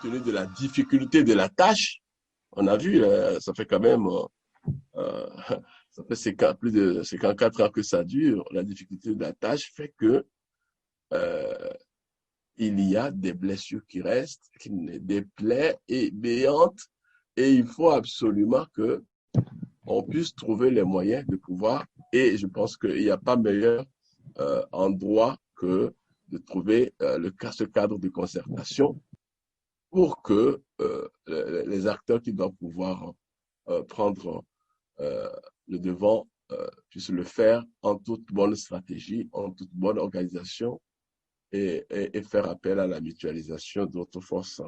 tenu de la difficulté de la tâche, on a vu, ça fait quand même, euh, ça fait plus de 54 ans que ça dure, la difficulté de la tâche fait que euh, il y a des blessures qui restent, des plaies et béantes, et il faut absolument que on puisse trouver les moyens de pouvoir, et je pense qu'il n'y a pas meilleur endroit que de trouver ce cadre de concertation pour que les acteurs qui doivent pouvoir prendre euh, le devant puissent le faire en toute bonne stratégie, en toute bonne organisation et faire appel à la mutualisation d'autres forces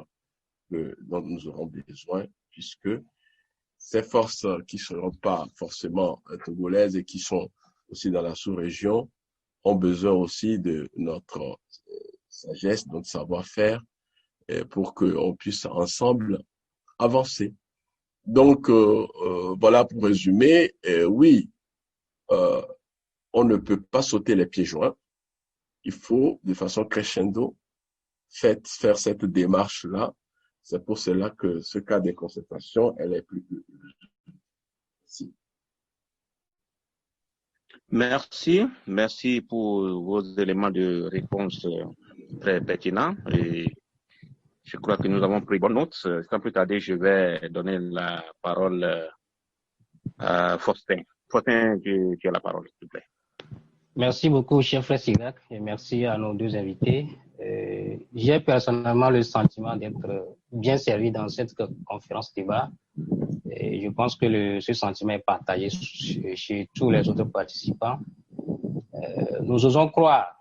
dont nous aurons besoin, puisque ces forces qui ne seront pas forcément togolaises et qui sont aussi dans la sous-région ont besoin aussi de notre sagesse, notre savoir-faire pour qu'on puisse ensemble avancer. Donc, voilà pour résumer. Oui, euh, on ne peut pas sauter les pieds joints. Il faut, de façon crescendo, faire cette démarche-là. C'est pour cela que ce cas des concertations, elle est plus. Merci pour vos éléments de réponse très pertinents. Et je crois que nous avons pris bonne note. Sans plus tarder, je vais donner la parole à Faustin. Faustin, tu as la parole, s'il te plaît. Merci beaucoup, cher frère Sidak, et merci à nos deux invités. J'ai personnellement le sentiment d'être bien servi dans cette conférence débat. Et je pense que ce sentiment est partagé chez tous les autres participants. Nous osons croire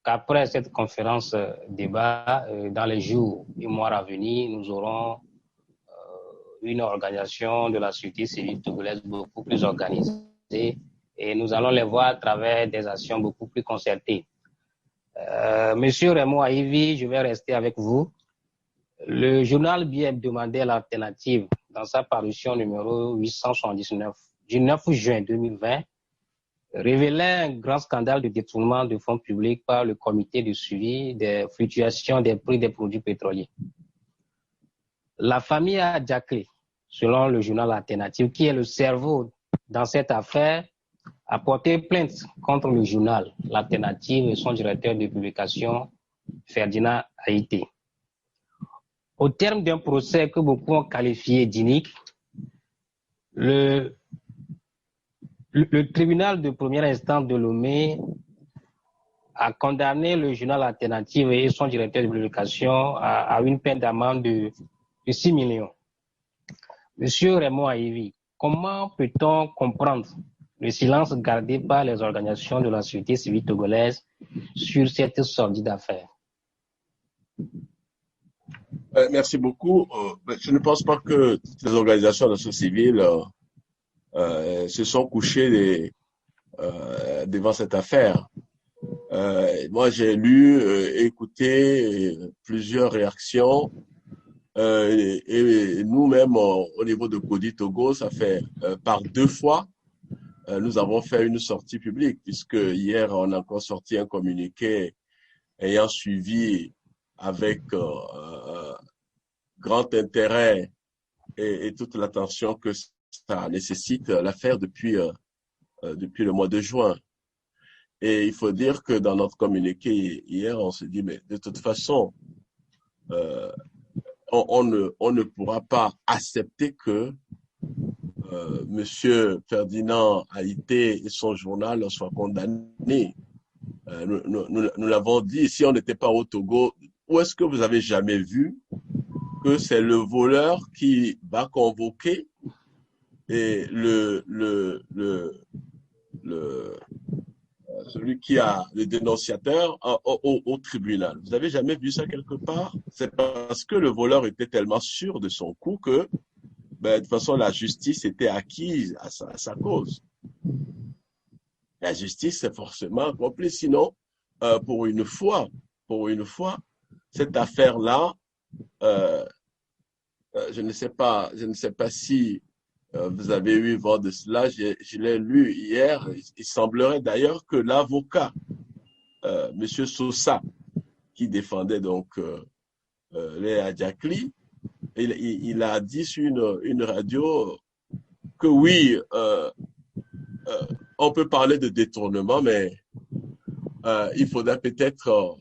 qu'après cette conférence débat, dans les jours et mois à venir, nous aurons une organisation de la société civile togolaise beaucoup plus organisée et nous allons les voir à travers des actions beaucoup plus concertées. Monsieur Raymond Aivi, je vais rester avec vous. Le journal bi-hebdomadaire L'Alternative, dans sa parution numéro 879 du 9 juin 2020, révélait un grand scandale de détournement de fonds publics par le comité de suivi des fluctuations des prix des produits pétroliers. La famille Adjaklé, selon le journal Alternative, qui est le cerveau dans cette affaire, a porté plainte contre le journal L'Alternative et son directeur de publication, Ferdinand Haïté. Au terme d'un procès que beaucoup ont qualifié d'inique, le tribunal de première instance de Lomé a condamné le journal Alternative et son directeur de publication à une peine d'amende de 6 millions. Monsieur Raymond Aivi, comment peut-on comprendre le silence gardé par les organisations de la société civile togolaise sur cette sordide affaire? Merci beaucoup. Je ne pense pas que toutes les organisations de la société civile se sont couchées devant cette affaire. Moi, j'ai lu, écouté plusieurs réactions et nous-mêmes, au niveau de Codi Togo, ça fait par 2 fois, nous avons fait une sortie publique, puisque hier, on a encore sorti un communiqué ayant suivi avec grand intérêt et toute l'attention que ça nécessite l'affaire depuis le mois de juin. Et il faut dire que dans notre communiqué hier, on s'est dit, mais de toute façon, on ne pourra pas accepter que Monsieur Ferdinand Haïté et son journal soient condamnés. Nous l'avons dit, si on n'était pas au Togo, où est-ce que vous avez jamais vu que c'est le voleur qui va convoquer et celui qui a le dénonciateur au tribunal? Vous avez jamais vu ça quelque part? C'est parce que le voleur était tellement sûr de son coup que, de toute façon, la justice était acquise à sa cause. La justice est forcément complice. Sinon, pour une fois, cette affaire-là, je ne sais pas si vous avez eu vent de cela. Je l'ai lu hier. Il semblerait d'ailleurs que l'avocat, Monsieur Sosa, qui défendait donc les Adjakli, il a dit sur une radio que oui, on peut parler de détournement, mais il faudrait peut-être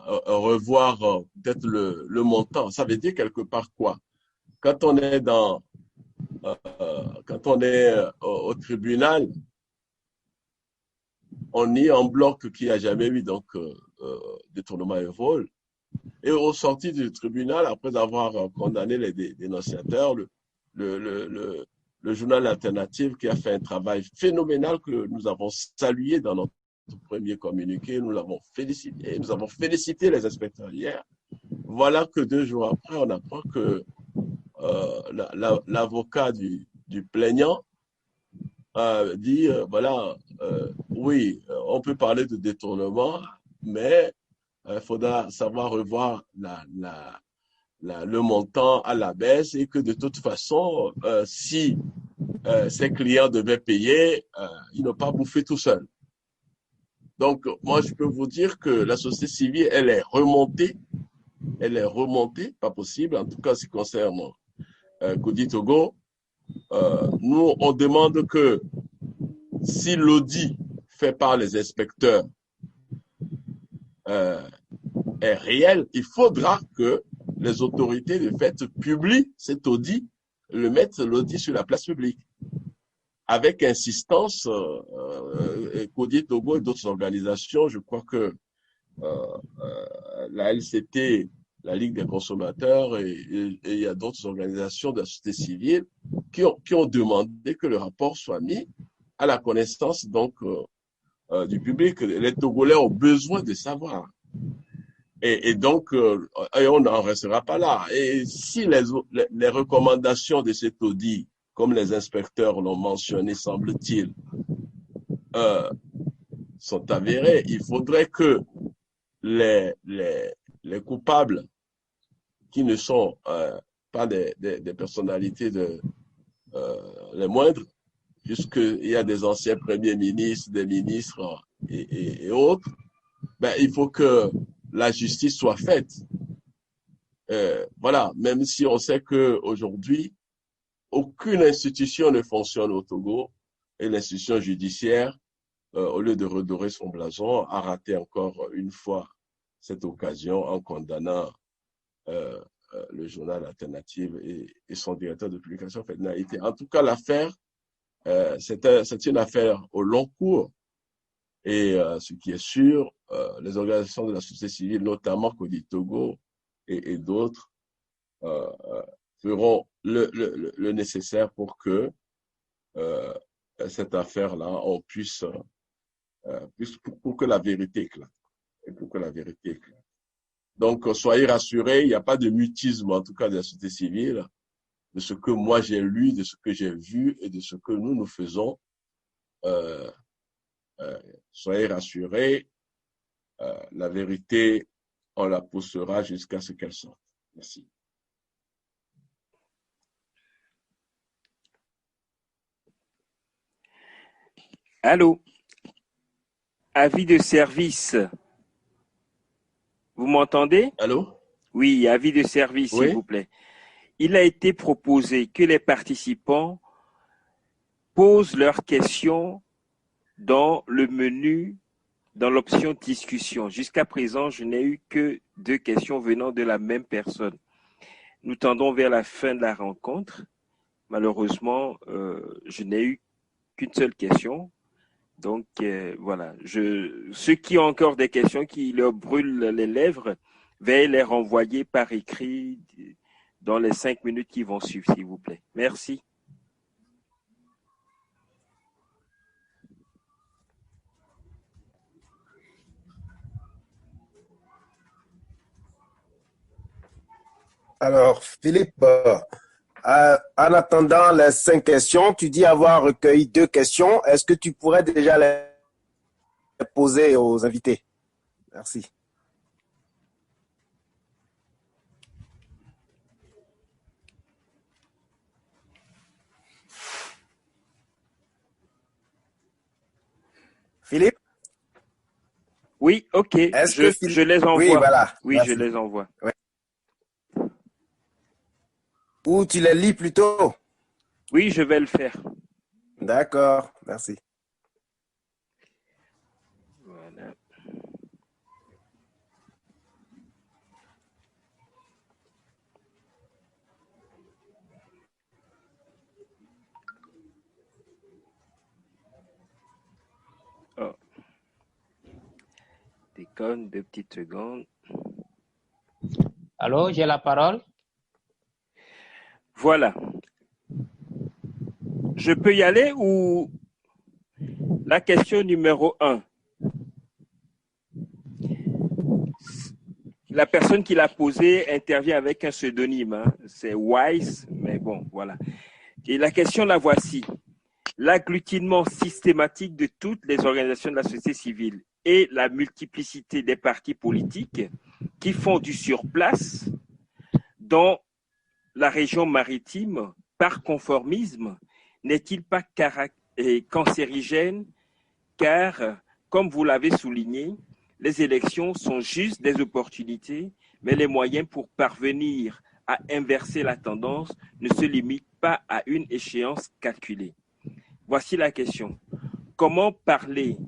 revoir peut-être le montant. Ça veut dire quelque part quoi? Quand on est quand on est au tribunal, on nie en bloc qu'il n'y a jamais eu donc détournement et vol. Et au sorti du tribunal, après avoir condamné les dénonciateurs, le, le, le, le journal alternatif qui a fait un travail phénoménal que nous avons salué dans notre premier communiqué, nous avons félicité les inspecteurs hier. Voilà que 2 jours après, on apprend que l'avocat du plaignant dit, voilà, oui, on peut parler de détournement, mais il faudra savoir revoir le montant à la baisse et que de toute façon, si ses clients devaient payer, ils n'ont pas bouffé tout seul. Donc, moi, je peux vous dire que la société civile, elle est remontée, pas possible, en tout cas, en ce qui concerne Kodi Togo. Nous, on demande que si l'audit fait par les inspecteurs est réel, il faudra que les autorités de fait publient cet audit, mettent l'audit sur la place publique. Avec insistance, Kodi Togo et d'autres organisations, je crois que la LCT, la Ligue des consommateurs et il y a d'autres organisations de la société civile qui ont demandé que le rapport soit mis à la connaissance donc du public. Les Togolais ont besoin de savoir. Et donc, on n'en restera pas là. Et si les recommandations de cet audit, comme les inspecteurs l'ont mentionné, semble-t-il, sont avérées, il faudrait que les coupables, qui ne sont pas des personnalités les moindres, puisqu'il y a des anciens premiers ministres, des ministres et autres, ben, il faut que la justice soit faite. Voilà, même si on sait qu'aujourd'hui, aucune institution ne fonctionne au Togo et l'institution judiciaire, au lieu de redorer son blason, a raté encore une fois cette occasion en condamnant le journal alternatif et son directeur de publication, Ferdinand Ité. En tout cas, l'affaire, c'est une affaire au long cours. Et ce qui est sûr, les organisations de la société civile, notamment Kodi Togo et d'autres, feront le nécessaire pour que cette affaire-là, on puisse, pour que la vérité éclate. Et pour que la vérité éclate. Donc, soyez rassurés, il n'y a pas de mutisme, en tout cas de la société civile, de ce que moi j'ai lu, de ce que j'ai vu et de ce que nous faisons. Soyez rassurés, la vérité, on la poussera jusqu'à ce qu'elle sorte. Merci. Allô? Avis de service. Vous m'entendez? Allô? Oui, avis de service, Oui? s'il vous plaît. Il a été proposé que les participants posent leurs questions dans le menu, dans l'option discussion. Jusqu'à présent, je n'ai eu que 2 questions venant de la même personne. Nous tendons vers la fin de la rencontre. Malheureusement, je n'ai eu qu'une seule question. Donc, voilà. Ceux qui ont encore des questions qui leur brûlent les lèvres, veuillez les renvoyer par écrit dans les 5 minutes qui vont suivre, s'il vous plaît. Merci. Alors, Philippe, en attendant les 5 questions, tu dis avoir recueilli 2 questions. Est-ce que tu pourrais déjà les poser aux invités? Merci. Philippe? Oui, ok. Est-ce que Je les envoie. Oui, voilà. Oui, Merci. je les envoie. Ouais. Ou tu les lis plutôt? Oui, je vais le faire. D'accord, merci. Voilà. Oh. Déconne, 2 petites secondes. Allô, j'ai la parole. Voilà. Je peux y aller ou la question numéro 1. La personne qui l'a posée intervient avec un pseudonyme. Hein. C'est Wise, mais bon, voilà. Et la question, la voici. L'agglutinement systématique de toutes les organisations de la société civile et la multiplicité des partis politiques qui font du surplace dans la région maritime par conformisme n'est-il pas cancérigène car, comme vous l'avez souligné, les élections sont juste des opportunités, mais les moyens pour parvenir à inverser la tendance ne se limitent pas à une échéance calculée. Voici la question. Comment parler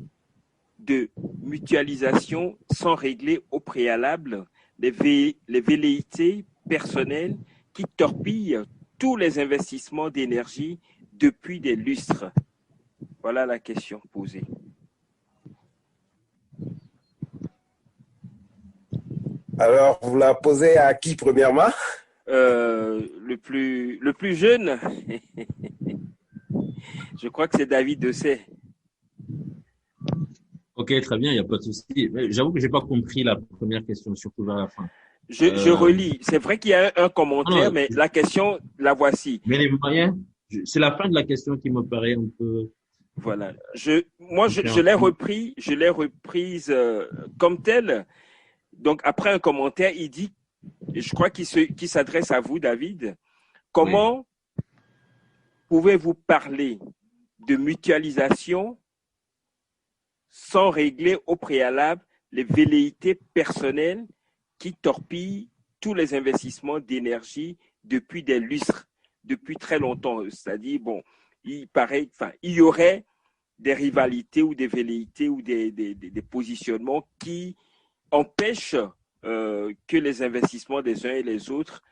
de mutualisation sans régler au préalable les velléités personnelles qui torpillent tous les investissements d'énergie depuis des lustres? Voilà la question posée. Alors, vous la posez à qui premièrement? Le plus jeune, je crois que c'est David Dessay. Ok, très bien, il n'y a pas de souci. J'avoue que j'ai pas compris la première question, surtout vers la fin. Je relis. C'est vrai qu'il y a un commentaire, Non, mais la question, la voici. mais les moyens, c'est la fin de la question qui me paraît un peu. Voilà. Je l'ai reprise comme telle. Donc, après un commentaire, il dit, je crois qu'il s'adresse à vous, David. Comment pouvez-vous parler de mutualisation sans régler au préalable les velléités personnelles qui torpillent tous les investissements d'énergie depuis des lustres, depuis très longtemps? C'est-à-dire, bon, il y aurait des rivalités ou des velléités ou des positionnements qui empêchent que les investissements des uns et des autres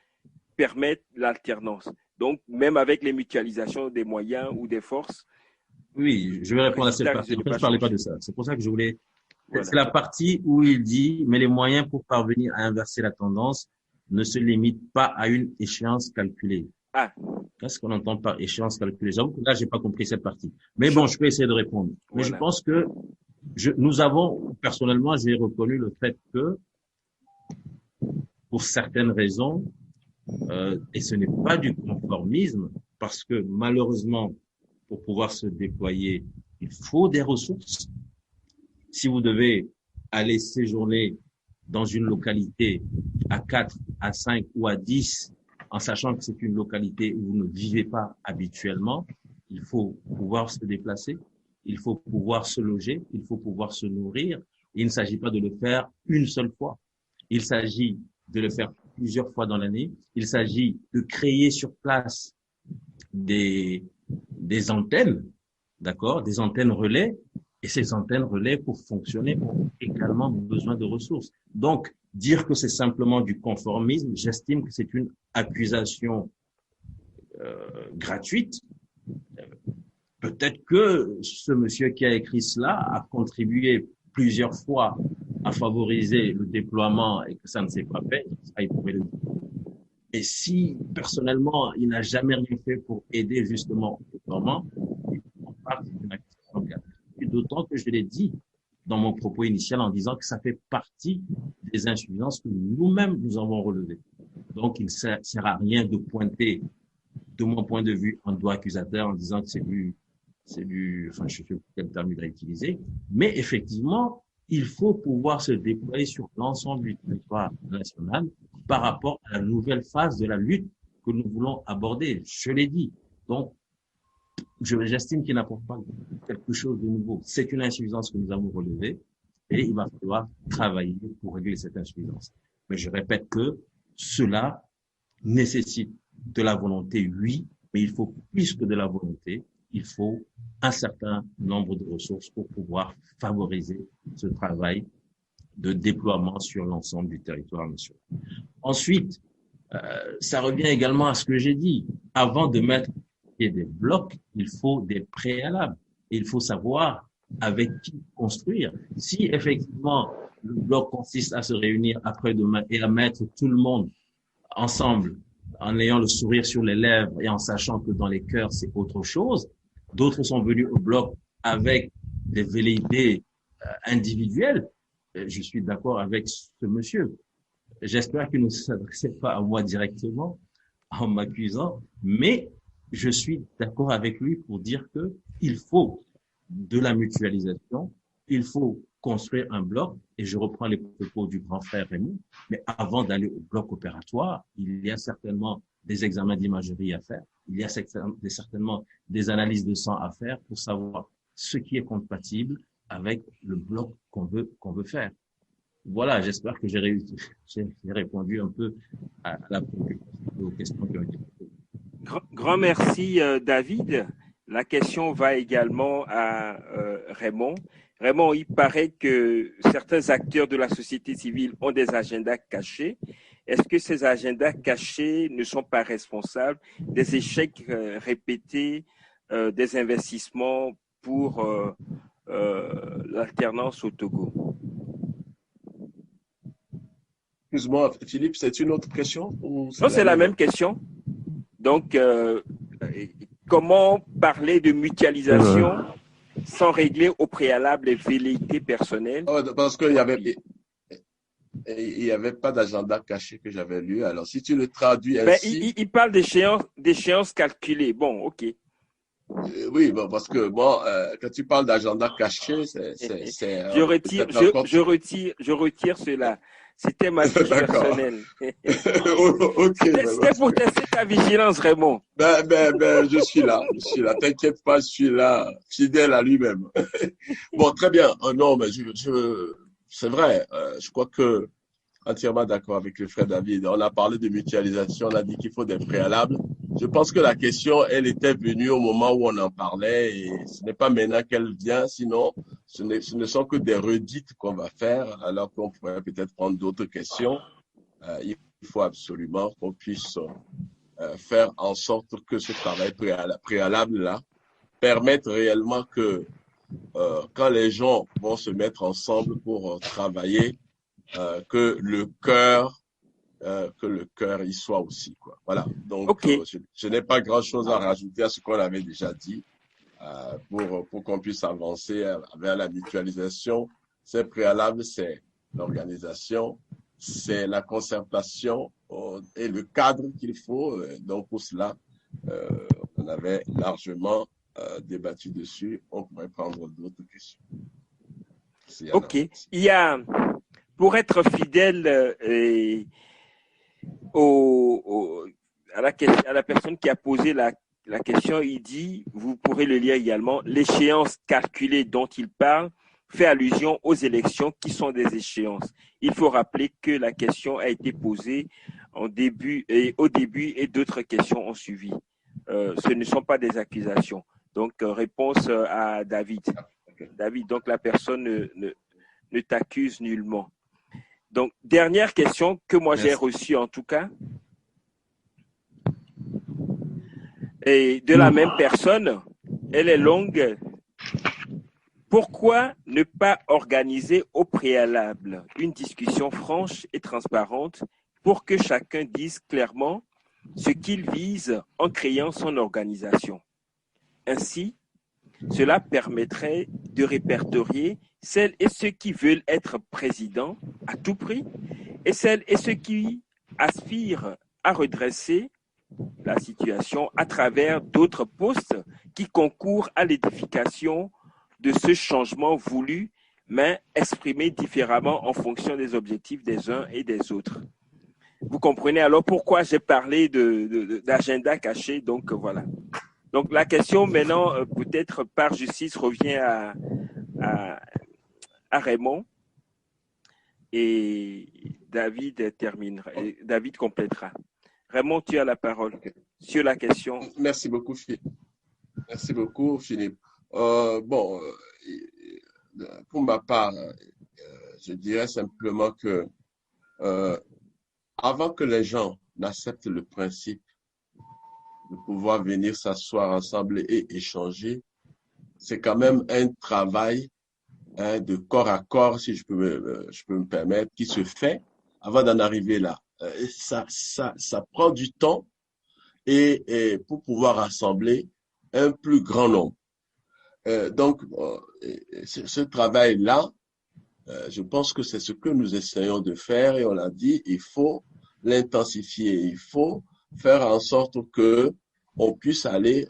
permettent l'alternance. Donc, même avec les mutualisations des moyens ou des forces. Oui, je vais répondre à cette partie. En fait, je ne parlais pas de ça. C'est pour ça que je voulais. Voilà. C'est la partie où il dit, mais les moyens pour parvenir à inverser la tendance ne se limitent pas à une échéance calculée. Ah. Qu'est-ce qu'on entend par échéance calculée? J'avoue que là, j'ai pas compris cette partie. Mais bon, je peux essayer de répondre. Mais Voilà. je pense que nous avons, personnellement, j'ai reconnu le fait que, pour certaines raisons, et ce n'est pas du conformisme, parce que malheureusement, pour pouvoir se déployer, il faut des ressources. Si vous devez aller séjourner dans une localité à 4, à 5 ou à 10, en sachant que c'est une localité où vous ne vivez pas habituellement, il faut pouvoir se déplacer, il faut pouvoir se loger, il faut pouvoir se nourrir. Il ne s'agit pas de le faire une seule fois. Il s'agit de le faire plusieurs fois dans l'année. Il s'agit de créer sur place des antennes, d'accord, des antennes relais. Et ces antennes relais, pour fonctionner, ont également besoin de ressources. Donc, dire que c'est simplement du conformisme, j'estime que c'est une accusation gratuite. Peut-être que ce monsieur qui a écrit cela a contribué plusieurs fois à favoriser le déploiement et que ça ne s'est pas fait, ça, il pourrait le dire. Et si, personnellement, il n'a jamais rien fait pour aider justement au déploiement, on parle d'une accusation gratuite. D'autant que je l'ai dit dans mon propos initial en disant que ça fait partie des insuffisances que nous-mêmes nous avons relevées. Donc, il ne sert à rien de pointer, de mon point de vue, un doigt accusateur en disant que enfin, je sais pas quel terme il a utilisé, mais effectivement, il faut pouvoir se déployer sur l'ensemble du territoire national par rapport à la nouvelle phase de la lutte que nous voulons aborder. Je l'ai dit. Donc, j'estime qu'il n'apporte pas quelque chose de nouveau. C'est une insuffisance que nous avons relevée. et il va falloir travailler pour régler cette insuffisance. Mais je répète que cela nécessite de la volonté, oui, mais il faut plus que de la volonté, il faut un certain nombre de ressources pour pouvoir favoriser ce travail de déploiement sur l'ensemble du territoire national. Ensuite, ça revient également à ce que j'ai dit. Avant de mettre des blocs, il faut des préalables. Il faut savoir avec qui construire. Si effectivement le bloc consiste à se réunir après-demain et à mettre tout le monde ensemble en ayant le sourire sur les lèvres et en sachant que dans les cœurs c'est autre chose, d'autres sont venus au bloc avec des velléités individuelles. Je suis d'accord avec ce monsieur. J'espère qu'il ne s'adressait pas à moi directement en m'accusant, mais je suis d'accord avec lui pour dire que il faut de la mutualisation, il faut construire un bloc, et je reprends les propos du grand frère Raymond, mais avant d'aller au bloc opératoire, il y a certainement des examens d'imagerie à faire, il y a certainement des analyses de sang à faire pour savoir ce qui est compatible avec le bloc qu'on veut faire. Voilà, j'espère que j'ai répondu un peu à la aux questions qui ont été posées. Grand merci, David. La question va également à Raymond. Raymond, il paraît que certains acteurs de la société civile ont des agendas cachés. Est-ce que ces agendas cachés ne sont pas responsables des échecs répétés des investissements pour l'alternance au Togo? Excuse-moi, Philippe, c'est une autre question ou Non, c'est la même question. Donc, comment parler de mutualisation sans régler au préalable les velléités personnelles? Parce qu'il y avait pas d'agenda caché que j'avais lu. Alors, si tu le traduis ainsi… Il parle d'échéances calculées. Bon, ok. Oui, bon, parce que bon, quand tu parles d'agenda caché, je retire cela. C'était ma fiche personnelle. Ok. C'était pour tester ta vigilance, Raymond. Je suis là. T'inquiète pas, je suis là, fidèle à lui-même. Bon, très bien. Non, mais c'est vrai. Je crois que entièrement d'accord avec le frère David. On a parlé de mutualisation, on a dit qu'il faut des préalables. Je pense que la question, elle était venue au moment où on en parlait et ce n'est pas maintenant qu'elle vient, sinon ce ne sont que des redites qu'on va faire alors qu'on pourrait peut-être prendre d'autres questions. Il faut absolument qu'on puisse faire en sorte que ce travail préalable-là permette réellement que quand les gens vont se mettre ensemble pour travailler, que le cœur y soit aussi, quoi. Voilà. Donc, okay. Je n'ai pas grand-chose à rajouter à ce qu'on avait déjà dit pour qu'on puisse avancer vers la mutualisation. C'est préalable, c'est l'organisation, c'est la concertation et le cadre qu'il faut. Donc, pour cela, on avait largement débattu dessus. On pourrait prendre d'autres questions. Ok. Il y a, pour être fidèle à la personne qui a posé la question, il dit, vous pourrez le lire également, l'échéance calculée dont il parle fait allusion aux élections qui sont des échéances. Il faut rappeler que la question a été posée au début et d'autres questions ont suivi. Ce ne sont pas des accusations. Donc, réponse à David. David, donc la personne ne t'accuse nullement. Donc, dernière question que moi j'ai reçue en tout cas. Et de la même personne, elle est longue. Pourquoi ne pas organiser au préalable une discussion franche et transparente pour que chacun dise clairement ce qu'il vise en créant son organisation? Ainsi, cela permettrait de répertorier celles et ceux qui veulent être présidents à tout prix et celles et ceux qui aspirent à redresser la situation à travers d'autres postes qui concourent à l'édification de ce changement voulu, mais exprimé différemment en fonction des objectifs des uns et des autres. Vous comprenez alors pourquoi j'ai parlé d'agenda caché, donc voilà. Donc la question maintenant, peut-être par justice, revient à Raymond. et David terminera. Et David complétera. Raymond, tu as la parole sur la question. Merci beaucoup, Philippe. Pour ma part, je dirais simplement que avant que les gens n'acceptent le principe de pouvoir venir s'asseoir ensemble et échanger, c'est quand même un travail de corps à corps, si je peux me permettre, qui se fait avant d'en arriver là. Ça prend du temps et pour pouvoir rassembler un plus grand nombre. Ce travail-là, je pense que c'est ce que nous essayons de faire et on l'a dit, il faut l'intensifier, il faut faire en sorte que on puisse aller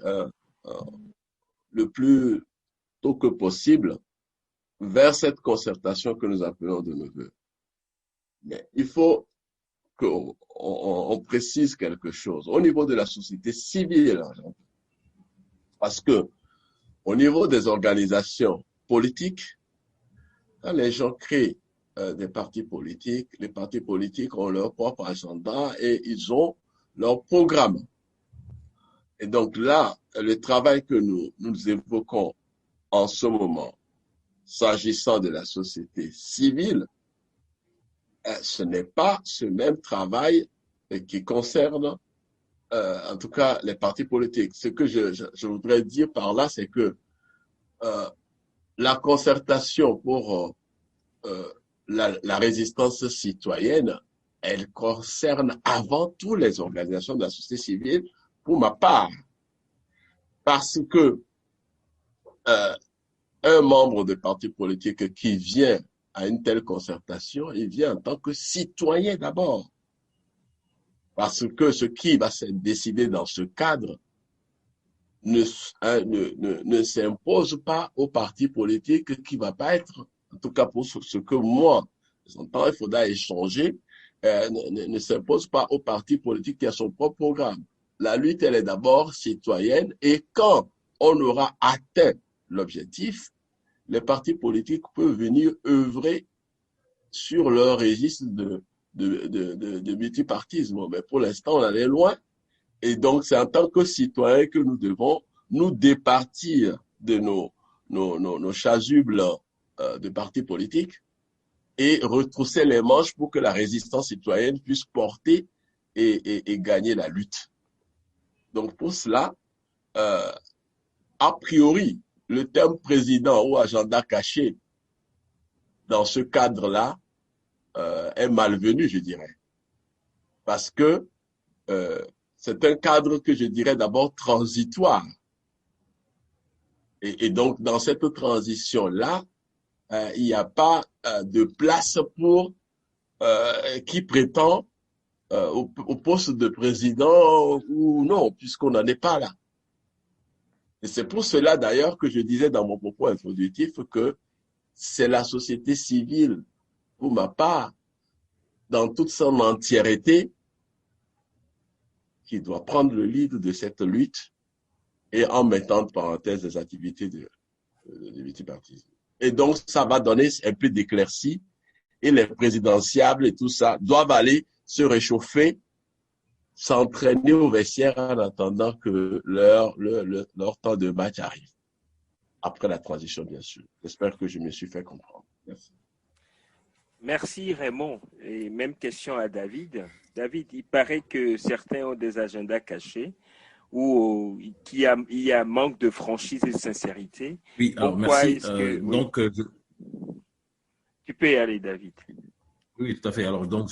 le plus tôt que possible vers cette concertation que nous appelons de nos voeux. Mais il faut qu'on précise quelque chose au niveau de la société civile, parce que au niveau des organisations politiques, quand les gens créent des partis politiques, les partis politiques ont leur propre agenda et ils ont leur programme. Et donc là, le travail que nous évoquons en ce moment, s'agissant de la société civile, ce n'est pas ce même travail qui concerne, en tout cas, les partis politiques. Ce que je voudrais dire par là, c'est que la concertation pour la résistance citoyenne, elle concerne avant tout les organisations de la société civile, pour ma part, parce que un membre de parti politique qui vient à une telle concertation, il vient en tant que citoyen d'abord. Parce que ce qui va se décider dans ce cadre ne s'impose pas au parti politique qui va pas être, en tout cas pour ce que moi, j'entends, il faudra échanger, ne s'impose pas au parti politique qui a son propre programme. La lutte, elle est d'abord citoyenne et quand on aura atteint l'objectif, les partis politiques peuvent venir œuvrer sur leur registre de multipartisme. Mais pour l'instant, on en est loin. Et donc, c'est en tant que citoyens que nous devons nous départir de nos chasubles de partis politiques et retrousser les manches pour que la résistance citoyenne puisse porter et gagner la lutte. Donc, pour cela, a priori, le terme président ou agenda caché dans ce cadre-là est malvenu, je dirais. Parce que c'est un cadre que je dirais d'abord transitoire. Et donc, dans cette transition-là, il n'y a pas de place pour qui prétend au poste de président ou non, puisqu'on n'en est pas là. Et c'est pour cela d'ailleurs que je disais dans mon propos introductif que c'est la société civile, pour ma part, dans toute son entièreté, qui doit prendre le lead de cette lutte et en mettant entre parenthèses des activités de multipartisme. Et donc, ça va donner un peu d'éclaircie et les présidentiables et tout ça doivent aller se réchauffer, s'entraîner au vestiaire en attendant que leur temps de match arrive. Après la transition, bien sûr. J'espère que je me suis fait comprendre. Merci. Merci Raymond. Et même question à David. David, il paraît que certains ont des agendas cachés ou qu'il y a manque de franchise et de sincérité. Oui, alors merci. Donc, tu peux y aller, David. Oui, tout à fait. Alors, donc,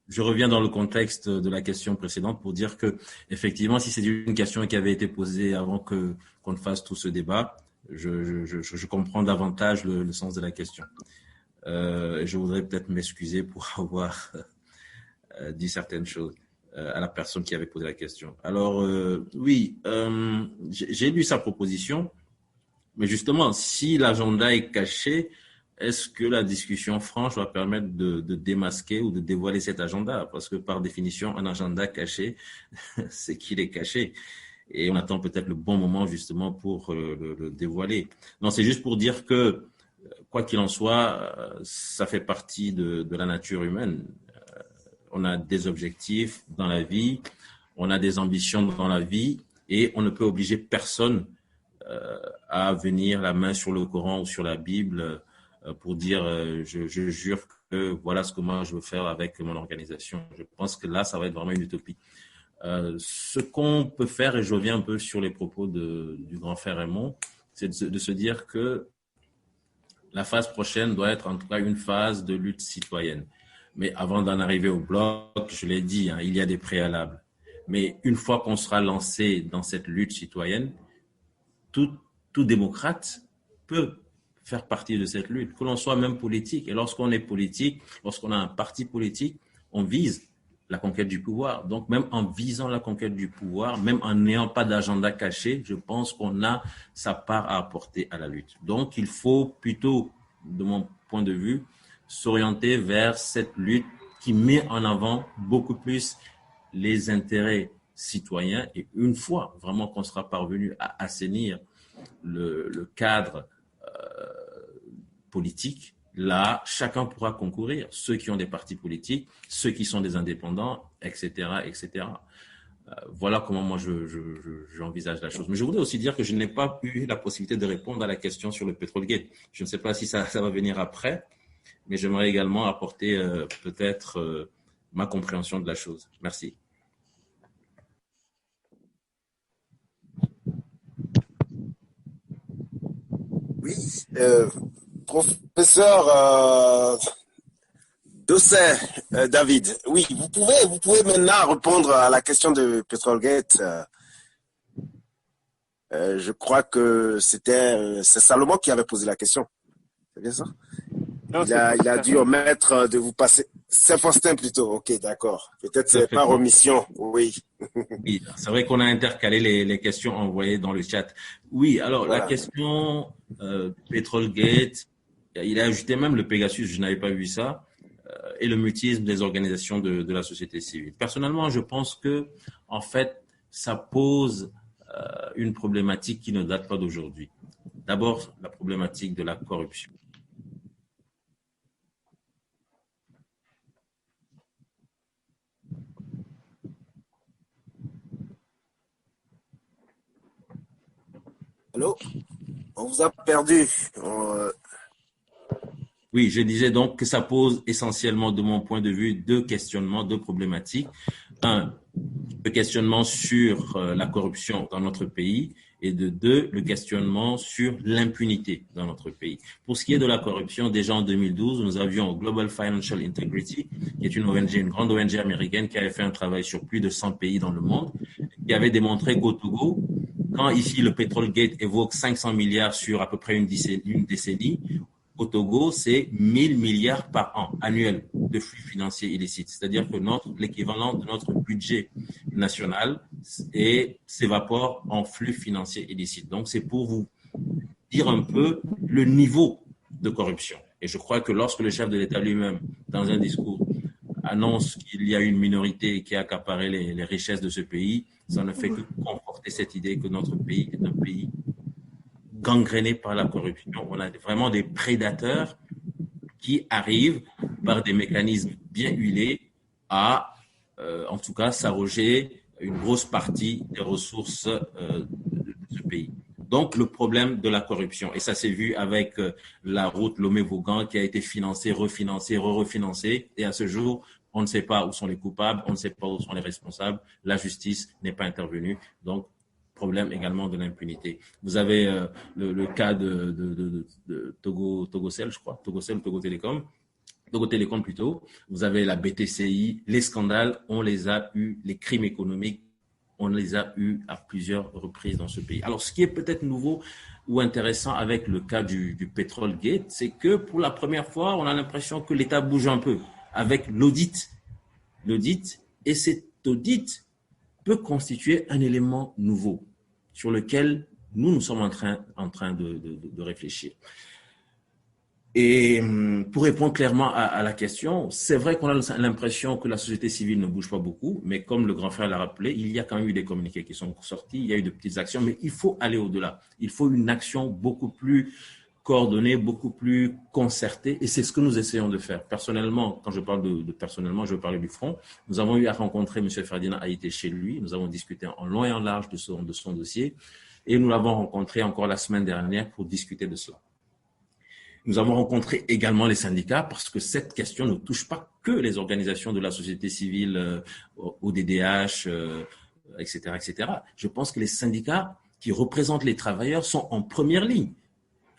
je reviens dans le contexte de la question précédente pour dire que, effectivement, si c'est une question qui avait été posée avant qu'on fasse tout ce débat, je comprends davantage le sens de la question. Je voudrais peut-être m'excuser pour avoir dit certaines choses à la personne qui avait posé la question. Alors, oui, j'ai lu sa proposition, mais justement, si l'agenda est caché, est-ce que la discussion franche va permettre de démasquer ou de dévoiler cet agenda? Parce que par définition, un agenda caché, c'est qu'il est caché. Et on attend peut-être le bon moment justement pour le dévoiler. Non, c'est juste pour dire que quoi qu'il en soit, ça fait partie de la nature humaine. On a des objectifs dans la vie, on a des ambitions dans la vie et on ne peut obliger personne à venir la main sur le Coran ou sur la Bible pour dire je jure que voilà ce que moi je veux faire avec mon organisation. Je pense que là, ça va être vraiment une utopie. Ce qu'on peut faire, et je reviens un peu sur les propos du grand frère Raymond, c'est de se dire que la phase prochaine doit être en tout cas une phase de lutte citoyenne. Mais avant d'en arriver au bloc, je l'ai dit, il y a des préalables. Mais une fois qu'on sera lancé dans cette lutte citoyenne, tout démocrate peut faire partie de cette lutte, que l'on soit même politique. Et lorsqu'on est politique, lorsqu'on a un parti politique, on vise la conquête du pouvoir. Donc même en visant la conquête du pouvoir, même en n'ayant pas d'agenda caché, je pense qu'on a sa part à apporter à la lutte. Donc il faut plutôt, de mon point de vue, s'orienter vers cette lutte qui met en avant beaucoup plus les intérêts citoyens. Et une fois vraiment qu'on sera parvenu à assainir le cadre politique, là, chacun pourra concourir. Ceux qui ont des partis politiques, ceux qui sont des indépendants, etc., etc. Voilà comment moi j'envisage la chose. Mais je voudrais aussi dire que je n'ai pas eu la possibilité de répondre à la question sur le Petrolgate. Je ne sais pas si ça va venir après, mais j'aimerais également apporter peut-être ma compréhension de la chose. Merci. Oui, professeur Dossin, David, oui, vous pouvez maintenant répondre à la question de Petrolgate. Je crois que c'est Salomon qui avait posé la question. C'est bien ça? Non, il a dû omettre de vous passer. C'est Faustin plutôt. Ok, d'accord. Peut-être c'est par omission. Oui. Oui, c'est vrai qu'on a intercalé les questions envoyées dans le chat. Oui, alors voilà. La question Petrolgate, il a ajouté même le Pegasus, je n'avais pas vu ça, et le mutisme des organisations de la société civile. Personnellement, je pense que en fait, ça pose une problématique qui ne date pas d'aujourd'hui. D'abord, la problématique de la corruption. Allô? On vous a perdu. Oui, je disais donc que ça pose essentiellement, de mon point de vue, deux questionnements, deux problématiques. Un, le questionnement sur la corruption dans notre pays et de deux, le questionnement sur l'impunité dans notre pays. Pour ce qui est de la corruption, déjà en 2012, nous avions Global Financial Integrity, qui est une ONG, une grande ONG américaine qui avait fait un travail sur plus de 100 pays dans le monde, qui avait démontré qu'au Togo, quand ici le Petrolgate évoque 500 milliards sur à peu près une décennie, au Togo, c'est 1000 milliards par an annuel de flux financiers illicites. C'est-à-dire que l'équivalent de notre budget national s'évapore en flux financiers illicites. Donc, c'est pour vous dire un peu le niveau de corruption. Et je crois que lorsque le chef de l'État lui-même, dans un discours, annonce qu'il y a une minorité qui a accaparé les richesses de ce pays, ça ne fait que conforter cette idée que notre pays est un pays gangréné par la corruption. On a vraiment des prédateurs qui arrivent par des mécanismes bien huilés à, en tout cas, s'arroger une grosse partie des ressources de ce pays. Donc, le problème de la corruption, et ça s'est vu avec la route Lomé-Vaughan qui a été financée, refinancée, refinancée, et à ce jour, on ne sait pas où sont les coupables, on ne sait pas où sont les responsables, la justice n'est pas intervenue. Donc, problème également de l'impunité. Vous avez le cas de Togocel, je crois, Togocel ou Togo Télécom plutôt. Vous avez la BTCI, les scandales, on les a eus, les crimes économiques, on les a eus à plusieurs reprises dans ce pays. Alors, ce qui est peut-être nouveau ou intéressant avec le cas du Petrolgate, c'est que pour la première fois, on a l'impression que l'État bouge un peu avec l'audit. L'audit, et cet audit peut constituer un élément nouveau sur lequel nous sommes en train de réfléchir. Et pour répondre clairement à la question, c'est vrai qu'on a l'impression que la société civile ne bouge pas beaucoup, mais comme le grand frère l'a rappelé, il y a quand même eu des communiqués qui sont sortis, il y a eu de petites actions, mais il faut aller au-delà. Il faut une action beaucoup plus coordonnée, beaucoup plus concertée, et c'est ce que nous essayons de faire. Personnellement, quand je parle de personnellement, je veux parler du front. Nous avons eu à rencontrer M. Ferdinand Haïté chez lui. Nous avons discuté en long et en large de son dossier, et nous l'avons rencontré encore la semaine dernière pour discuter de cela. Nous avons rencontré également les syndicats parce que cette question ne touche pas que les organisations de la société civile, ODDH, etc., etc. Je pense que les syndicats qui représentent les travailleurs sont en première ligne.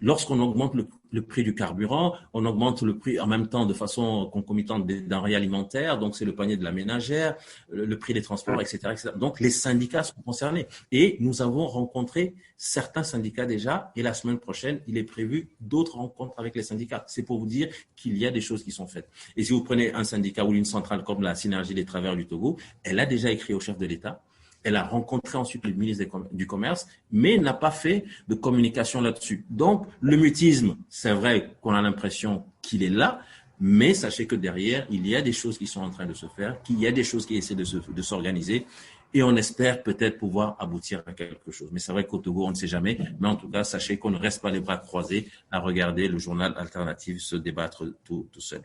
Lorsqu'on augmente le prix du carburant, on augmente le prix en même temps de façon concomitante des denrées alimentaires, donc c'est le panier de la ménagère, le prix des transports, etc., etc. Donc les syndicats sont concernés. Et nous avons rencontré certains syndicats déjà, et la semaine prochaine, il est prévu d'autres rencontres avec les syndicats. C'est pour vous dire qu'il y a des choses qui sont faites. Et si vous prenez un syndicat ou une centrale comme la Synergie des travailleurs du Togo, elle a déjà écrit au chef de l'État. Elle a rencontré ensuite le ministre du Commerce, mais n'a pas fait de communication là-dessus. Donc, le mutisme, c'est vrai qu'on a l'impression qu'il est là, mais sachez que derrière, il y a des choses qui sont en train de se faire, qu'il y a des choses qui essaient de s'organiser, et on espère peut-être pouvoir aboutir à quelque chose. Mais c'est vrai qu'au Togo, on ne sait jamais, mais en tout cas, sachez qu'on ne reste pas les bras croisés à regarder le journal alternatif se débattre tout seul.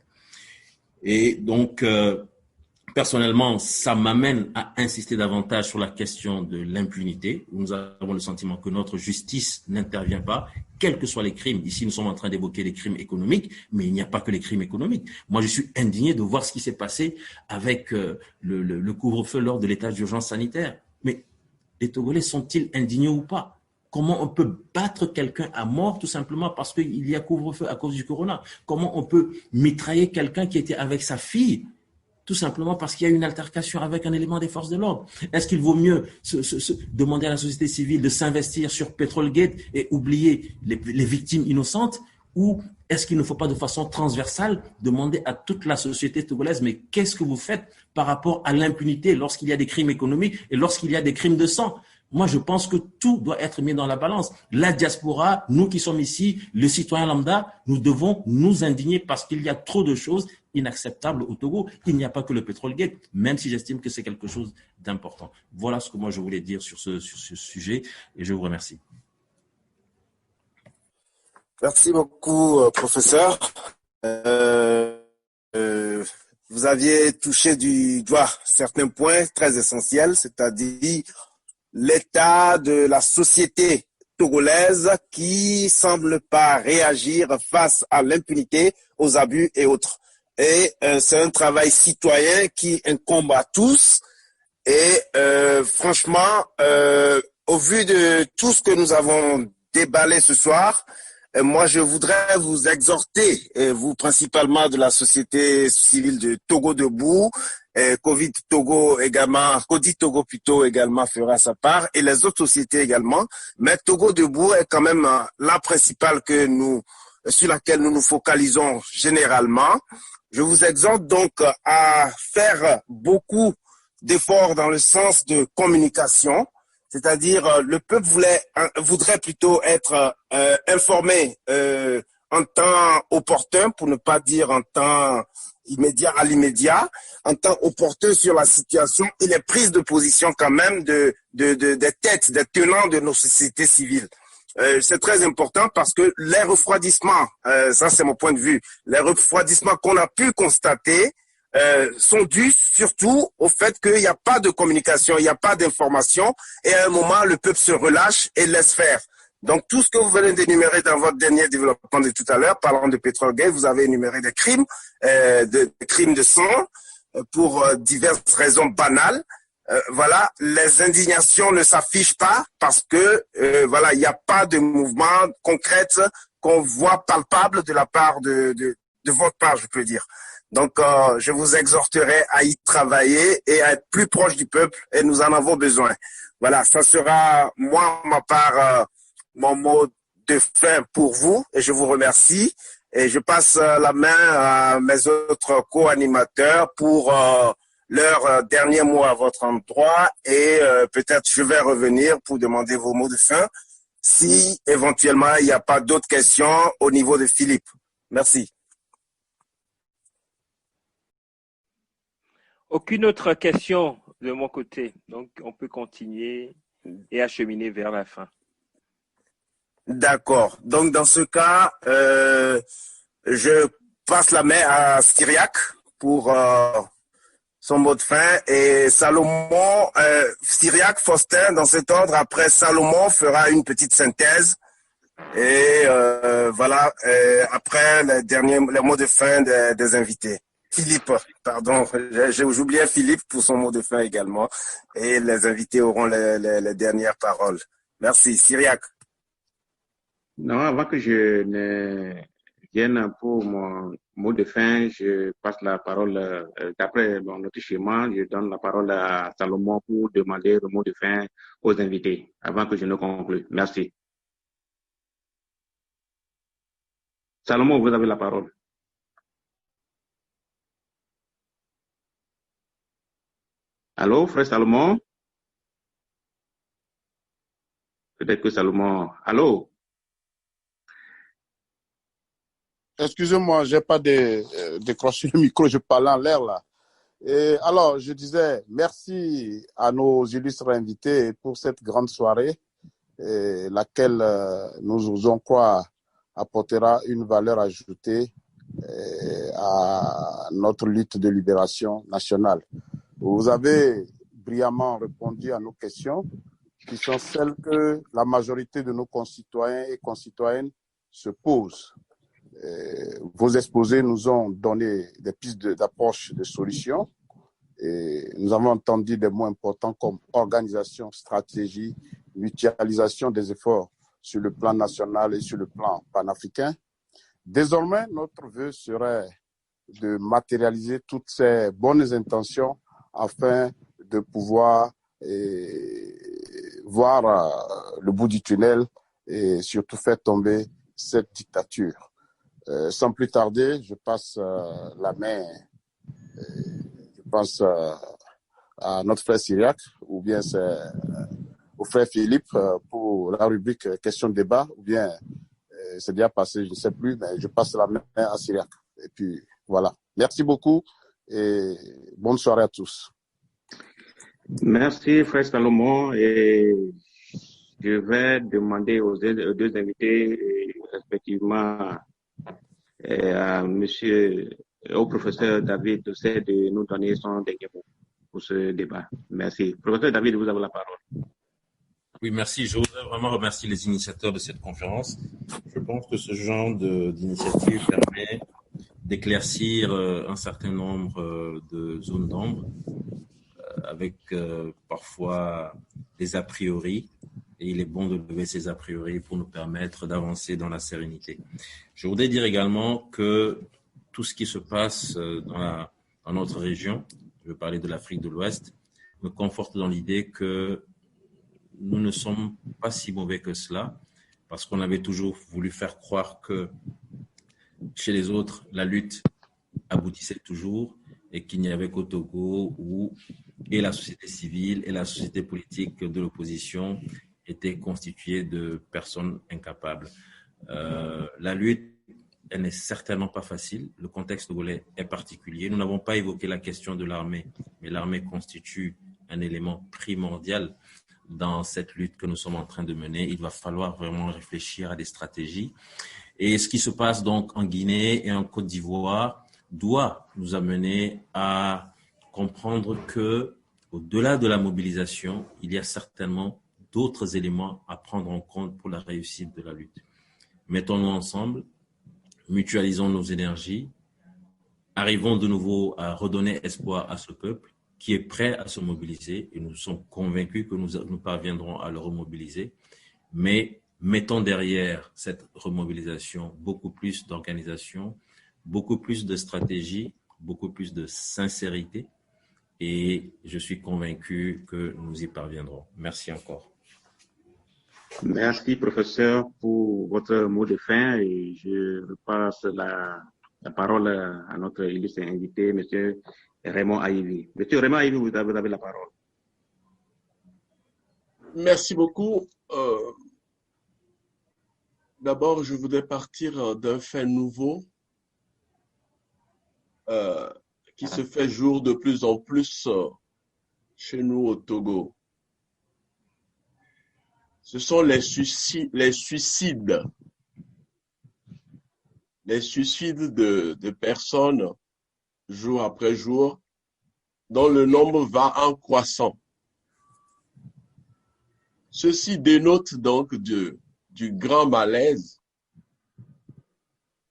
Et donc, personnellement, ça m'amène à insister davantage sur la question de l'impunité. Nous avons le sentiment que notre justice n'intervient pas, quels que soient les crimes. Ici, nous sommes en train d'évoquer les crimes économiques, mais il n'y a pas que les crimes économiques. Moi, je suis indigné de voir ce qui s'est passé avec le couvre-feu lors de l'état d'urgence sanitaire. Mais les Togolais sont-ils indignés ou pas? Comment on peut battre quelqu'un à mort tout simplement parce qu'il y a couvre-feu à cause du corona? Comment on peut mitrailler quelqu'un qui était avec sa fille tout simplement parce qu'il y a une altercation avec un élément des forces de l'ordre? Est-ce qu'il vaut mieux demander à la société civile de s'investir sur Petrolgate et oublier les victimes innocentes? Ou est-ce qu'il ne faut pas de façon transversale demander à toute la société togolaise, mais qu'est-ce que vous faites par rapport à l'impunité lorsqu'il y a des crimes économiques et lorsqu'il y a des crimes de sang? Moi, je pense que tout doit être mis dans la balance. La diaspora, nous qui sommes ici, le citoyen lambda, nous devons nous indigner parce qu'il y a trop de choses inacceptables au Togo. Il n'y a pas que le Petrolgate, même si j'estime que c'est quelque chose d'important. Voilà ce que moi je voulais dire sur ce sujet et je vous remercie. Merci beaucoup, professeur. Vous aviez touché du doigt certains points très essentiels, c'est-à-dire l'état de la société togolaise qui semble pas réagir face à l'impunité, aux abus et autres. Et c'est un travail citoyen qui incombe à tous. Et franchement, au vu de tout ce que nous avons déballé ce soir, moi je voudrais vous exhorter, vous principalement de la société civile de Togo Debout, Covid Togo également, Codi Togo plutôt également fera sa part, et les autres sociétés également. Mais Togo Debout est quand même la principale sur laquelle nous nous focalisons généralement. Je vous exhorte donc à faire beaucoup d'efforts dans le sens de communication, c'est-à-dire le peuple voudrait plutôt être informé en temps opportun, pour ne pas dire en temps immédiat à l'immédiat, en temps opportun sur la situation et les prises de position quand même des têtes, des tenants de nos sociétés civiles. C'est très important parce que les refroidissements, ça c'est mon point de vue, les refroidissements qu'on a pu constater sont dus surtout au fait qu'il n'y a pas de communication, il n'y a pas d'information, et à un moment le peuple se relâche et laisse faire. Donc tout ce que vous venez d'énumérer dans votre dernier développement de tout à l'heure, parlant de Petrolgate, vous avez énuméré des crimes, crimes de sang pour diverses raisons banales. Voilà, les indignations ne s'affichent pas parce que voilà, il n'y a pas de mouvement concret qu'on voit palpable de la part de votre part, je peux dire. Donc, je vous exhorterai à y travailler et à être plus proche du peuple, et nous en avons besoin. Voilà, ça sera, moi, ma part, mon mot de fin pour vous, et je vous remercie. Et je passe la main à mes autres co-animateurs pour leur dernier mot à votre endroit, et peut-être je vais revenir pour demander vos mots de fin si éventuellement il n'y a pas d'autres questions au niveau de Philippe. Merci. Aucune autre question de mon côté, donc on peut continuer et acheminer vers la fin. D'accord. Donc, dans ce cas, je passe la main à Cyriac pour son mot de fin. Et Salomon, Cyriac, Faustin, dans cet ordre. Après, Salomon fera une petite synthèse. Et voilà, après, les mots de fin des invités. Philippe, pardon, j'oubliais Philippe pour son mot de fin également. Et les invités auront les dernières paroles. Merci. Cyriac. Non, avant que je ne vienne pour mon mot de fin, je passe la parole, d'après notre schéma, je donne la parole à Salomon pour demander le mot de fin aux invités, avant que je ne conclue. Merci. Salomon, vous avez la parole. Allô, frère Salomon? Peut-être que Salomon... Allô? Excusez-moi, j'ai pas décroché le micro, je parlais en l'air là. Et alors, je disais merci à nos illustres invités pour cette grande soirée, laquelle nous osons croire apportera une valeur ajoutée à notre lutte de libération nationale. Vous avez brillamment répondu à nos questions, qui sont celles que la majorité de nos concitoyens et concitoyennes se posent. Vos exposés nous ont donné des pistes d'approche de solutions et nous avons entendu des mots importants comme organisation, stratégie, mutualisation des efforts sur le plan national et sur le plan panafricain. Désormais, notre vœu serait de matérialiser toutes ces bonnes intentions afin de pouvoir voir le bout du tunnel et surtout faire tomber cette dictature. Sans plus tarder, je passe la main, je pense à notre frère Cyriac, ou bien c'est au frère Philippe pour la rubrique question-débat, ou bien c'est déjà passé, je ne sais plus, mais je passe la main à Cyriac. Et puis voilà. Merci beaucoup et bonne soirée à tous. Merci, frère Salomon. Et je vais demander aux deux invités, respectivement, au professeur David Doucet de nous donner son dernier mot pour ce débat. Merci. Professeur David, vous avez la parole. Oui, merci. Je voudrais vraiment remercier les initiateurs de cette conférence. Je pense que ce genre d'initiative permet d'éclaircir un certain nombre de zones d'ombre avec parfois des a priori. Et il est bon de lever ces a priori pour nous permettre d'avancer dans la sérénité. Je voudrais dire également que tout ce qui se passe dans notre région, je veux parler de l'Afrique de l'Ouest, me conforte dans l'idée que nous ne sommes pas si mauvais que cela, parce qu'on avait toujours voulu faire croire que chez les autres, la lutte aboutissait toujours et qu'il n'y avait qu'au Togo où et la société civile et la société politique de l'opposition étaient constituées de personnes incapables. La lutte, elle n'est certainement pas facile. Le contexte togolais est particulier. Nous n'avons pas évoqué la question de l'armée, mais l'armée constitue un élément primordial dans cette lutte que nous sommes en train de mener. Il va falloir vraiment réfléchir à des stratégies. Et ce qui se passe donc en Guinée et en Côte d'Ivoire doit nous amener à comprendre que, au-delà de la mobilisation, il y a certainement d'autres éléments à prendre en compte pour la réussite de la lutte. Mettons-nous ensemble, mutualisons nos énergies, arrivons de nouveau à redonner espoir à ce peuple qui est prêt à se mobiliser et nous sommes convaincus que nous parviendrons à le remobiliser, mais mettons derrière cette remobilisation beaucoup plus d'organisation, beaucoup plus de stratégie, beaucoup plus de sincérité et je suis convaincu que nous y parviendrons. Merci encore. Merci, professeur, pour votre mot de fin et je repasse la parole à notre illustre invité, monsieur Raymond Aïvi. Monsieur Raymond Aïvi, vous avez la parole. Merci beaucoup. D'abord, je voudrais partir d'un fait nouveau qui se fait jour de plus en plus chez nous au Togo. ce sont les suicides de personnes jour après jour, dont le nombre va en croissant. Ceci dénote donc du grand malaise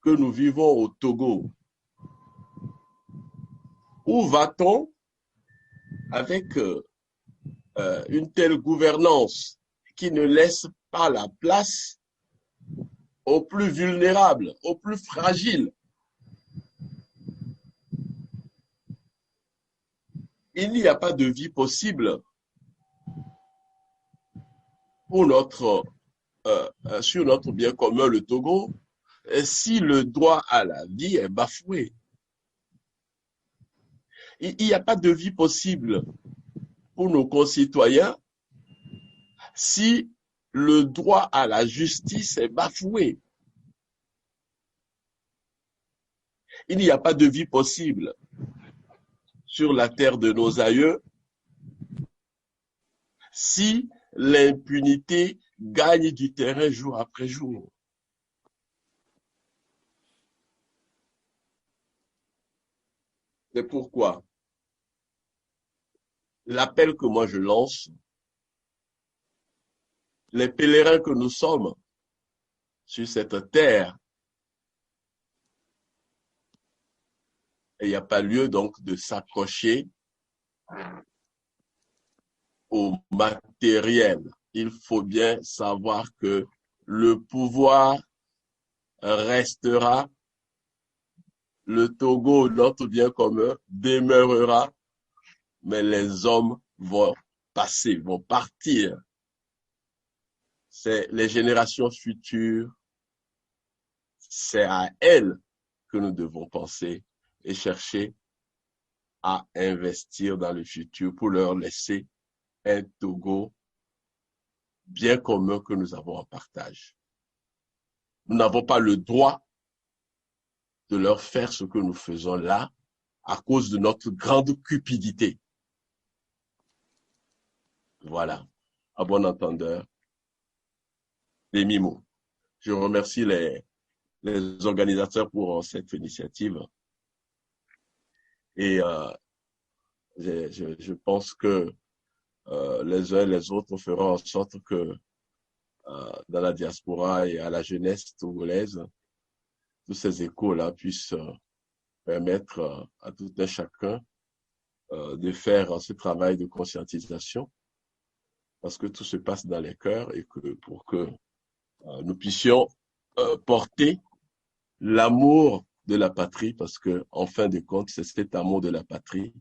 que nous vivons au Togo. Où va-t-on avec une telle gouvernance qui ne laisse pas la place aux plus vulnérables, aux plus fragiles? Il n'y a pas de vie possible pour sur notre bien commun, le Togo, si le droit à la vie est bafoué. Il n'y a pas de vie possible pour nos concitoyens si le droit à la justice est bafoué. Il n'y a pas de vie possible sur la terre de nos aïeux si l'impunité gagne du terrain jour après jour. C'est pourquoi l'appel que moi je lance, les pèlerins que nous sommes sur cette terre, il n'y a pas lieu donc de s'accrocher au matériel. Il faut bien savoir que le pouvoir restera, le Togo, notre bien commun, demeurera, mais les hommes vont passer, vont partir. C'est les générations futures, c'est à elles que nous devons penser et chercher à investir dans le futur pour leur laisser un Togo bien commun que nous avons en partage. Nous n'avons pas le droit de leur faire ce que nous faisons là à cause de notre grande cupidité. Voilà, à bon entendeur, les mimos. Je remercie les organisateurs pour cette initiative. Et je pense que les uns et les autres feront en sorte que dans la diaspora et à la jeunesse togolaise, tous ces échos-là puissent permettre à tout un chacun de faire ce travail de conscientisation, parce que tout se passe dans les cœurs et que pour que nous puissions porter l'amour de la patrie, parce que en fin de compte, c'est cet amour de la patrie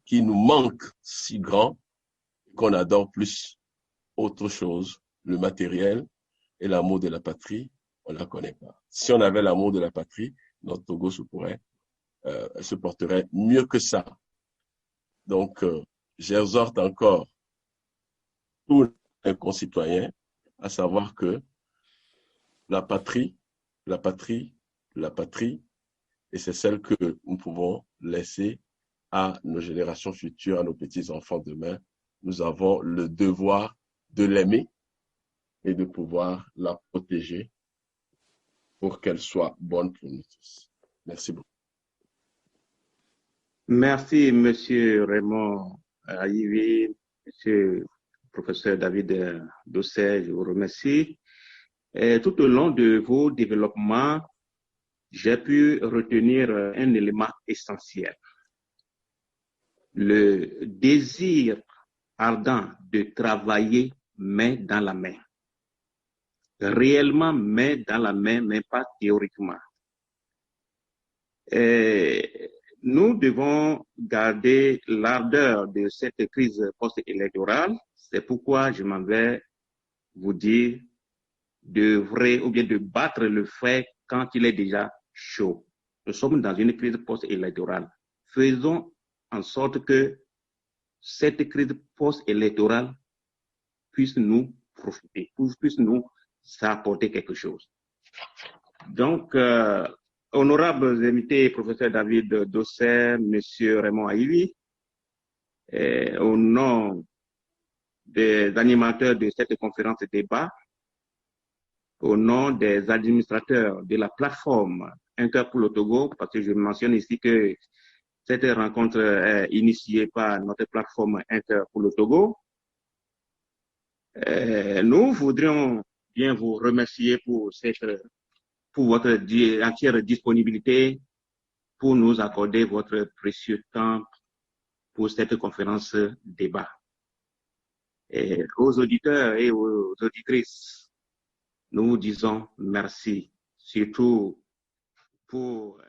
qui nous manque si grand qu'on adore plus autre chose, le matériel et l'amour de la patrie, on ne la connaît pas. Si on avait l'amour de la patrie, notre Togo se porterait mieux que ça. Donc, j'exhorte encore tous les concitoyens à savoir que la patrie, et c'est celle que nous pouvons laisser à nos générations futures, à nos petits-enfants demain. Nous avons le devoir de l'aimer et de pouvoir la protéger pour qu'elle soit bonne pour nous tous. Merci beaucoup. Merci, Monsieur Raymond Ayivi, Monsieur le professeur David Dosset, je vous remercie. Et tout au long de vos développements, j'ai pu retenir un élément essentiel. Le désir ardent de travailler main dans la main. Réellement main dans la main, mais pas théoriquement. Et nous devons garder l'ardeur de cette crise post-électorale. C'est pourquoi je m'en vais vous dire d'œuvrer ou bien de battre le feu quand il est déjà chaud. Nous sommes dans une crise post-électorale. Faisons en sorte que cette crise post-électorale puisse nous profiter, puisse nous apporter quelque chose. Donc, honorables invités, professeur David Dosset, monsieur Raymond Ayivi, au nom des animateurs de cette conférence de débat, au nom des administrateurs de la plateforme Inter pour le Togo, parce que je mentionne ici que cette rencontre est initiée par notre plateforme Inter pour le Togo. Nous voudrions bien vous remercier pour votre entière disponibilité, pour nous accorder votre précieux temps pour cette conférence débat. Et aux auditeurs et aux auditrices, nous vous disons merci, surtout pour